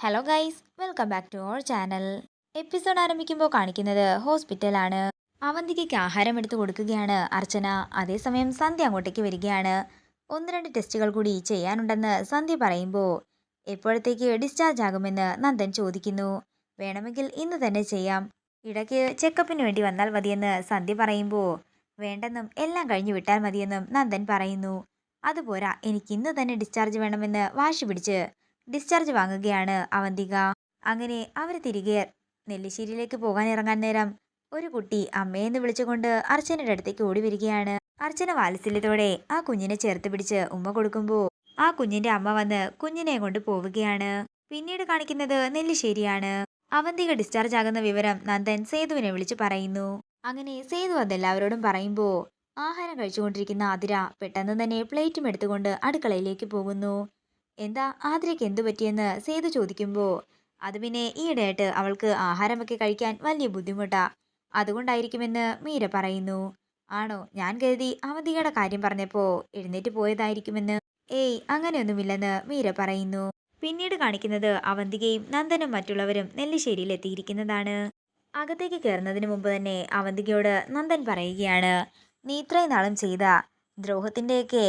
Hello guys, welcome back to our channel. Episode ആരംഭിക്കുമ്പോൾ കാണിക്കുന്നത് ഹോസ്പിറ്റലാണ്. അവന്തികയ്ക്ക് ആഹാരം എടുത്തു കൊടുക്കുകയാണ് അർച്ചന. അതേസമയം സന്ധ്യ അങ്ങോട്ടേക്ക് വരികയാണ്. ഒന്ന് രണ്ട് ടെസ്റ്റുകൾ കൂടി ചെയ്യാനുണ്ടെന്ന് സന്ധ്യ പറയുമ്പോൾ എപ്പോഴത്തേക്ക് ഡിസ്ചാർജ് ആകുമെന്ന് നന്ദൻ ചോദിക്കുന്നു. വേണമെങ്കിൽ ഇന്ന് തന്നെ ചെയ്യാം, ഇടയ്ക്ക് ചെക്കപ്പിന് വേണ്ടി വന്നാൽ മതിയെന്ന് സന്ധ്യ പറയുമ്പോൾ വേണ്ടെന്നും എല്ലാം കഴിഞ്ഞു വിട്ടാൽ മതിയെന്നും നന്ദൻ പറയുന്നു. അതുപോരാ, എനിക്ക് ഇന്ന് തന്നെ ഡിസ്ചാർജ് വേണമെന്ന് വാശി പിടിച്ച് ഡിസ്ചാർജ് വാങ്ങുകയാണ് അവന്തിക. അങ്ങനെ അവർ തിരികെ നെല്ലിശ്ശേരിയിലേക്ക് പോകാൻ ഇറങ്ങാൻ നേരം ഒരു കുട്ടി അമ്മയെന്ന് വിളിച്ചുകൊണ്ട് അർച്ചനയുടെ അടുത്തേക്ക് ഓടി വരികയാണ്. അർച്ചന വാത്സല്യത്തോടെ ആ കുഞ്ഞിനെ ചേർത്ത് പിടിച്ച് ഉമ്മ കൊടുക്കുമ്പോൾ ആ കുഞ്ഞിന്റെ അമ്മ വന്ന് കുഞ്ഞിനെ കൊണ്ട് പോവുകയാണ്. പിന്നീട് കാണിക്കുന്നത് നെല്ലിശ്ശേരിയാണ്. അവന്തിക ഡിസ്ചാർജ് ആകുന്ന വിവരം നന്ദൻ സേതുവിനെ വിളിച്ചു പറയുന്നു. അങ്ങനെ സേതു അതെല്ലാവരോടും പറയുമ്പോൾ ആഹാരം കഴിച്ചുകൊണ്ടിരിക്കുന്ന ആതിര പെട്ടെന്ന് തന്നെ പ്ലേറ്റും എടുത്തുകൊണ്ട് അടുക്കളയിലേക്ക് പോകുന്നു. എന്താ ആതിരയ്ക്ക് എന്തു പറ്റിയെന്ന് സേതു ചോദിക്കുമ്പോൾ അത് പിന്നെ ഈയിടെയായിട്ട് അവൾക്ക് ആഹാരമൊക്കെ കഴിക്കാൻ വലിയ ബുദ്ധിമുട്ടാ, അതുകൊണ്ടായിരിക്കുമെന്ന് മീര പറയുന്നു. ആണോ, ഞാൻ കരുതി അവന്തികയുടെ കാര്യം പറഞ്ഞപ്പോൾ എഴുന്നേറ്റ് പോയതായിരിക്കുമെന്ന്. ഏയ്, അങ്ങനെയൊന്നുമില്ലെന്ന് മീര പറയുന്നു. പിന്നീട് കാണിക്കുന്നത് അവന്തികയും നന്ദനും മറ്റുള്ളവരും നെല്ലിശ്ശേരിയിൽ എത്തിയിരിക്കുന്നതാണ്. അകത്തേക്ക് കയറുന്നതിന് മുമ്പ് തന്നെ അവന്തികയോട് നന്ദൻ പറയുകയാണ്, നീ ഇത്രയും നാളും ചെയ്ത ദ്രോഹത്തിൻ്റെയൊക്കെ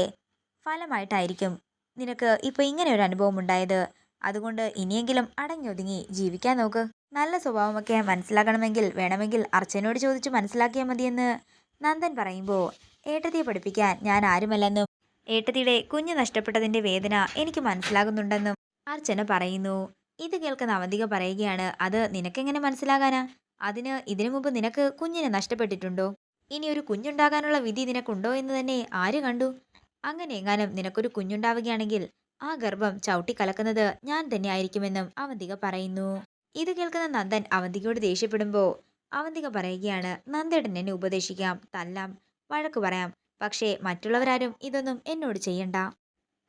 ഫലമായിട്ടായിരിക്കും നിനക്ക് ഇപ്പോൾ ഇങ്ങനെ ഒരു അനുഭവം ഉണ്ടായത്. അതുകൊണ്ട് ഇനിയെങ്കിലും അടങ്ങിയൊതുങ്ങി ജീവിക്കാൻ നോക്ക്. നല്ല സ്വഭാവമൊക്കെ മനസ്സിലാക്കണമെങ്കിൽ വേണമെങ്കിൽ അർച്ചനയോട് ചോദിച്ച് മനസ്സിലാക്കിയാൽ മതിയെന്ന് നന്ദൻ പറയുമ്പോൾ ഏട്ടത്തിയെ പഠിപ്പിക്കാൻ ഞാൻ ആരുമല്ലെന്നും ഏട്ടത്തിയുടെ കുഞ്ഞ് നഷ്ടപ്പെട്ടതിൻ്റെ വേദന എനിക്ക് മനസ്സിലാകുന്നുണ്ടെന്നും അർച്ചന പറയുന്നു. ഇത് കേൾക്കുന്ന അവന്തിക പറയുകയാണ്, അത് നിനക്കെങ്ങനെ മനസ്സിലാകാനാ? ഇതിനു മുമ്പ് നിനക്ക് കുഞ്ഞിനെ നഷ്ടപ്പെട്ടിട്ടുണ്ടോ? ഇനി ഒരു കുഞ്ഞുണ്ടാകാനുള്ള വിധി നിനക്കുണ്ടോ എന്ന് തന്നെ ആര് കണ്ടു? അങ്ങനെ എങ്ങാനും നിനക്കൊരു കുഞ്ഞുണ്ടാവുകയാണെങ്കിൽ ആ ഗർഭം ചവിട്ടിക്കലക്കുന്നത് ഞാൻ തന്നെ ആയിരിക്കുമെന്നും അവന്തിക പറയുന്നു. ഇത് കേൾക്കുന്ന നന്ദൻ അവന്തികയോട് ദേഷ്യപ്പെടുമ്പോൾ അവന്തിക പറയുകയാണ്, നന്ദേട്ടൻ എന്നെ ഉപദേശിക്കാം, തല്ലാം, വഴക്കു പറയാം, പക്ഷേ മറ്റുള്ളവരാരും ഇതൊന്നും എന്നോട് ചെയ്യണ്ട.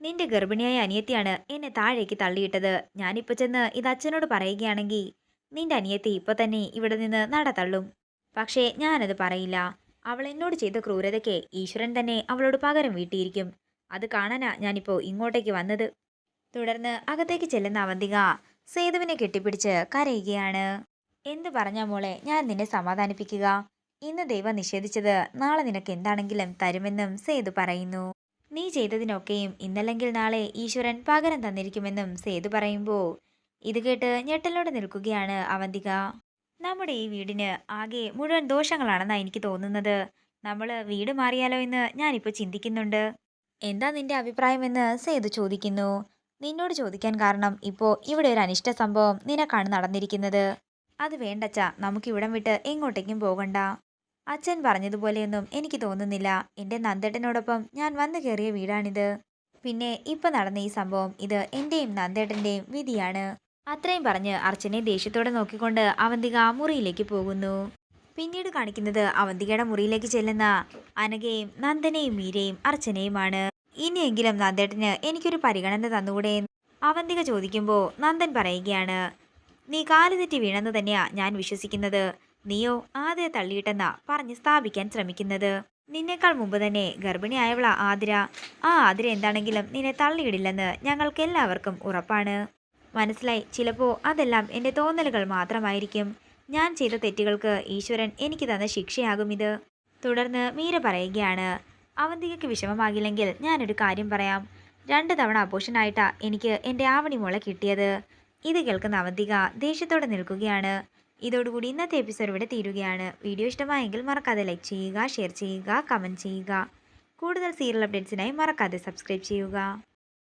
നിന്റെ ഗർഭിണിയായ അനിയത്തിയാണ് എന്നെ താഴേക്ക് തള്ളിയിട്ടത്. ഞാനിപ്പോ ചെന്ന് ഇത് അച്ഛനോട് പറയുകയാണെങ്കിൽ നിന്റെ അനിയത്തി ഇപ്പൊ തന്നെ ഇവിടെ നിന്ന് നട തള്ളും. പക്ഷേ ഞാനത് പറയില്ല. അവൾ എന്നോട് ചെയ്ത ക്രൂരതയ്ക്ക് ഈശ്വരൻ തന്നെ അവളോട് പകരം വീട്ടിയിരിക്കും. അത് കാണാനാ ഞാനിപ്പോ ഇങ്ങോട്ടേക്ക് വന്നത്. തുടർന്ന് അകത്തേക്ക് ചെല്ലുന്ന അവന്തിക സേതുവിനെ കെട്ടിപ്പിടിച്ച് കരയുകയാണ്. എന്ത് പറഞ്ഞാ മോളെ ഞാൻ നിന്നെ സമാധാനിപ്പിക്കുക? ഇന്ന് ദൈവം നിഷേധിച്ചത് നാളെ നിനക്ക് എന്താണെങ്കിലും തരുമെന്നും സേതു പറയുന്നു. നീ ചെയ്തതിനൊക്കെയും ഇന്നല്ലെങ്കിൽ നാളെ ഈശ്വരൻ പകരം തന്നിരിക്കുമെന്നും സേതു പറയുമ്പോൾ ഇത് കേട്ട് ഞെട്ടലോടെ നിൽക്കുകയാണ് അവന്തിക. നമ്മുടെ ഈ വീടിന് ആകെ മുഴുവൻ ദോഷങ്ങളാണെന്നാണ് എനിക്ക് തോന്നുന്നത്. നമ്മൾ വീട് മാറിയാലോ എന്ന് ഞാനിപ്പോൾ ചിന്തിക്കുന്നുണ്ട്. എന്താ നിന്റെ അഭിപ്രായമെന്ന് സേതു ചോദിക്കുന്നു. നിന്നോട് ചോദിക്കാൻ കാരണം ഇപ്പോൾ ഇവിടെ ഒരു അനിഷ്ട സംഭവം നിനക്കാണ് നടന്നിരിക്കുന്നത്. അത് വേണ്ടച്ച, നമുക്ക് ഇവിടം വിട്ട് എങ്ങോട്ടേക്കും പോകണ്ട. അച്ഛൻ പറഞ്ഞതുപോലെയൊന്നും എനിക്ക് തോന്നുന്നില്ല. എൻ്റെ നന്ദേട്ടനോടൊപ്പം ഞാൻ വന്നു കയറിയ വീടാണിത്. പിന്നെ ഇപ്പം നടന്ന ഈ സംഭവം ഇത് എൻ്റെയും നന്ദേട്ടൻ്റെയും വിധിയാണ്. അത്രയും പറഞ്ഞ് അർച്ചനയെ ദേഷ്യത്തോടെ നോക്കിക്കൊണ്ട് അവന്തിക മുറിയിലേക്ക് പോകുന്നു. പിന്നീട് കാണിക്കുന്നത് അവന്തികയുടെ മുറിയിലേക്ക് ചെല്ലുന്ന അനഘയും നന്ദനെയും മീരയും അർച്ചനയുമാണ്. ഇനിയെങ്കിലും നന്ദേട്ടന് എനിക്കൊരു പരിഗണന തന്നുകൂടെ അവന്തിക ചോദിക്കുമ്പോൾ നന്ദൻ പറയുകയാണ്, നീ കാലുതെറ്റി വീണെന്ന് തന്നെയാ ഞാൻ വിശ്വസിക്കുന്നത്. നീയോ ആദ്യം തള്ളിയിട്ടെന്നാ പറഞ്ഞ് സ്ഥാപിക്കാൻ ശ്രമിക്കുന്നത്. നിന്നേക്കാൾ മുമ്പ് തന്നെ ഗർഭിണിയായവളാ ആതിര. ആ ആതിര എന്താണെങ്കിലും നിന്നെ തള്ളിയിടില്ലെന്ന് ഞങ്ങൾക്ക് എല്ലാവർക്കും ഉറപ്പാണ്. മനസ്സിലായി. ചിലപ്പോൾ അതെല്ലാം എൻ്റെ തോന്നലുകൾ മാത്രമായിരിക്കും. ഞാൻ ചെയ്ത തെറ്റുകൾക്ക് ഈശ്വരൻ എനിക്ക് തന്ന ശിക്ഷയാകും ഇത്. തുടർന്ന് മീര പറയുകയാണ്, അവന്തികയ്ക്ക് വിഷമമാകില്ലെങ്കിൽ ഞാനൊരു കാര്യം പറയാം. 2 തവണ അബോഷനായിട്ടാ എനിക്ക് എൻ്റെ ആവണി മോളെ കിട്ടിയത്. ഇത് കേൾക്കുന്ന അവന്തിക ദേഷ്യത്തോടെ നിൽക്കുകയാണ്. ഇതോടുകൂടി ഇന്നത്തെ എപ്പിസോഡ് ഇവിടെ തീരുകയാണ്. വീഡിയോ ഇഷ്ടമായെങ്കിൽ മറക്കാതെ ലൈക്ക് ചെയ്യുക, ഷെയർ ചെയ്യുക, കമൻറ്റ് ചെയ്യുക. കൂടുതൽ സീരിയൽ അപ്ഡേറ്റ്സിനായി മറക്കാതെ സബ്സ്ക്രൈബ് ചെയ്യുക.